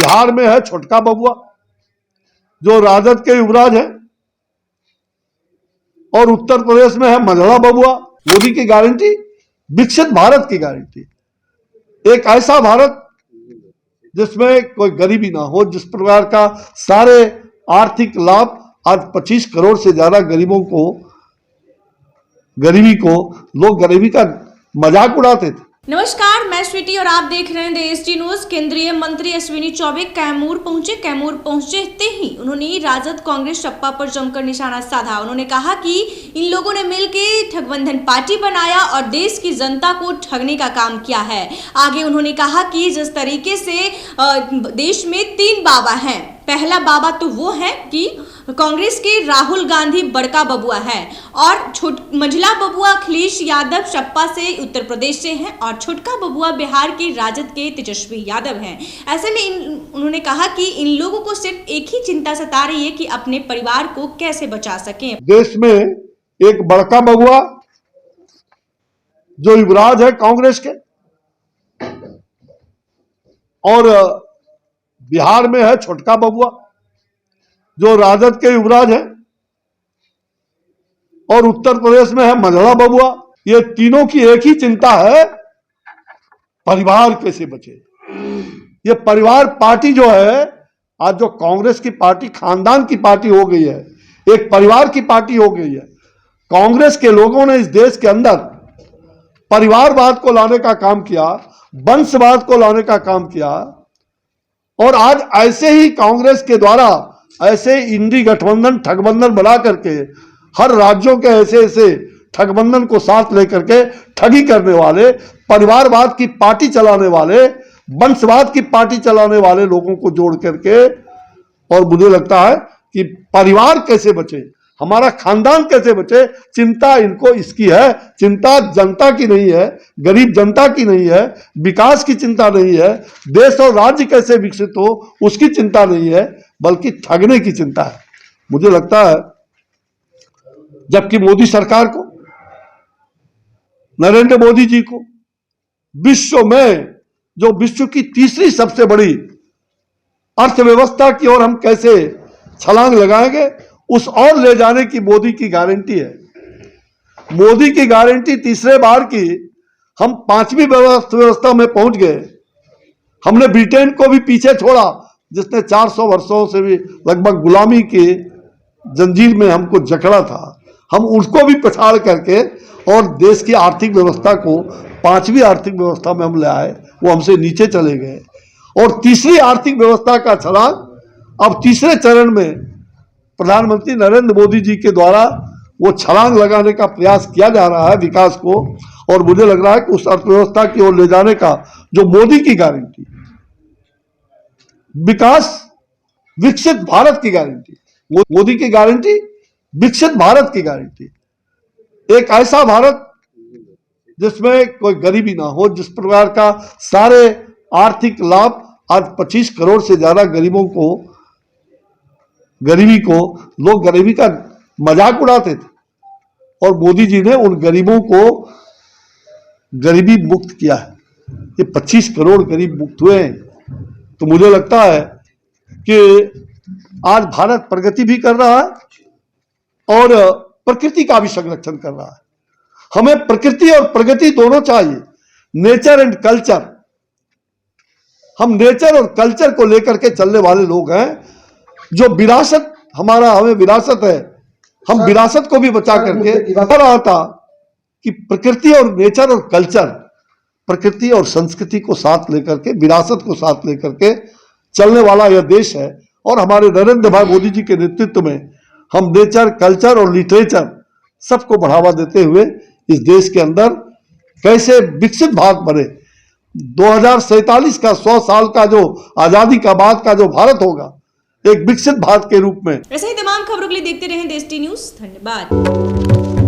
बिहार में है छोटका बबुआ जो राजद के युवराज है, और उत्तर प्रदेश में है मंझला बबुआ। मोदी की गारंटी विकसित भारत की गारंटी, एक ऐसा भारत जिसमें कोई गरीबी ना हो, जिस प्रकार का सारे आर्थिक लाभ आज 25 करोड़ से ज्यादा गरीबों को लोग गरीबी का मजाक उड़ाते थे। नमस्कार, मैं स्वीटी और आप देख रहे हैं देशजी न्यूज। केंद्रीय मंत्री अश्विनी चौबे कैमूर पहुंचते ही उन्होंने राजद कांग्रेस सपा पर जमकर निशाना साधा। उन्होंने कहा कि इन लोगों ने मिलकर ठगबंधन पार्टी बनाया और देश की जनता को ठगने का काम किया है। आगे उन्होंने कहा कि जिस तरीके से देश में 3 बाबा हैं, पहला बाबा तो वो है कि कांग्रेस के राहुल गांधी बड़का बबुआ है, और मंझला बबुआ अखिलेश यादव सपा से उत्तर प्रदेश से हैं, और छोटका बबुआ बिहार के राजद के तेजस्वी यादव हैं। ऐसे में उन्होंने कहा कि इन लोगों को सिर्फ एक ही चिंता सता रही है कि अपने परिवार को कैसे बचा सकें। देश में एक बड़का बबुआ जो युवराज है कांग्रेस के, और बिहार में है छोटका बबुआ जो राजद के युवराज है, और उत्तर प्रदेश में है मंझला बबुआ। ये तीनों की एक ही चिंता है, परिवार कैसे बचे। ये परिवार पार्टी जो है, आज जो कांग्रेस की पार्टी खानदान की पार्टी हो गई है, एक परिवार की पार्टी हो गई है। कांग्रेस के लोगों ने इस देश के अंदर परिवारवाद को लाने का काम किया, वंशवाद को लाने का काम किया, और आज ऐसे ही कांग्रेस के द्वारा ऐसे इंडी गठबंधन ठगबंधन बना करके हर राज्यों के ऐसे ठगबंधन को साथ लेकर के ठगी करने वाले, परिवारवाद की पार्टी चलाने वाले, वंशवाद की पार्टी चलाने वाले लोगों को जोड़ करके, और मुझे लगता है कि परिवार कैसे बचे, हमारा खानदान कैसे बचे, चिंता इनको इसकी है। चिंता जनता की नहीं है, गरीब जनता की नहीं है, विकास की चिंता नहीं है, देश और राज्य कैसे विकसित हो उसकी चिंता नहीं है, बल्कि ठगने की चिंता है। मुझे लगता है जबकि मोदी सरकार को, नरेंद्र मोदी जी को विश्व में, जो विश्व की तीसरी सबसे बड़ी अर्थव्यवस्था की ओर हम कैसे छलांग लगाएंगे, उस और ले जाने की मोदी की गारंटी है। मोदी की गारंटी तीसरे बार की, हम 5वीं व्यवस्था में पहुंच गए। हमने ब्रिटेन को भी पीछे छोड़ा, जिसने 400 वर्षों से भी लगभग गुलामी की जंजीर में हमको जकड़ा था। हम उसको भी पछाड़ करके और देश की आर्थिक व्यवस्था को 5वीं आर्थिक व्यवस्था में हम ले आए। वो हमसे नीचे चले गए, और तीसरी आर्थिक व्यवस्था का छलांग अब तीसरे चरण में प्रधानमंत्री नरेंद्र मोदी जी के द्वारा वो छलांग लगाने का प्रयास किया जा रहा है विकास को। और मुझे लग रहा है कि उस अर्थव्यवस्था की ओर ले जाने का जो मोदी की गारंटी, विकास विकसित भारत की गारंटी, मोदी की गारंटी विकसित भारत की गारंटी, एक ऐसा भारत जिसमें कोई गरीबी ना हो, जिस प्रकार का सारे आर्थिक लाभ आज 25 करोड़ से ज्यादा गरीबों को लोग गरीबी का मजाक उड़ाते थे, और मोदी जी ने उन गरीबों को गरीबी मुक्त किया है। ये 25 करोड़ गरीब मुक्त हुए हैं। तो मुझे लगता है कि आज भारत प्रगति भी कर रहा है और प्रकृति का भी संरक्षण कर रहा है। हमें प्रकृति और प्रगति दोनों चाहिए, नेचर एंड कल्चर। हम नेचर और कल्चर को लेकर के चलने वाले लोग हैं। जो विरासत हमें विरासत है, हम विरासत को भी बचा करके बता रहा था कि प्रकृति और नेचर और कल्चर, प्रकृति और संस्कृति को साथ लेकर के, विरासत को साथ लेकर के चलने वाला यह देश है। और हमारे नरेंद्र भाई मोदी जी के नेतृत्व में हम नेचर, कल्चर और लिटरेचर सबको बढ़ावा देते हुए इस देश के अंदर कैसे विकसित भारत बने। 2047 का 100 साल का जो आजादी का बाद का जो भारत होगा, एक विकसित भारत के रूप में। ऐसे ही तमाम खबरों के लिए देखते रहें देशजी न्यूज। धन्यवाद।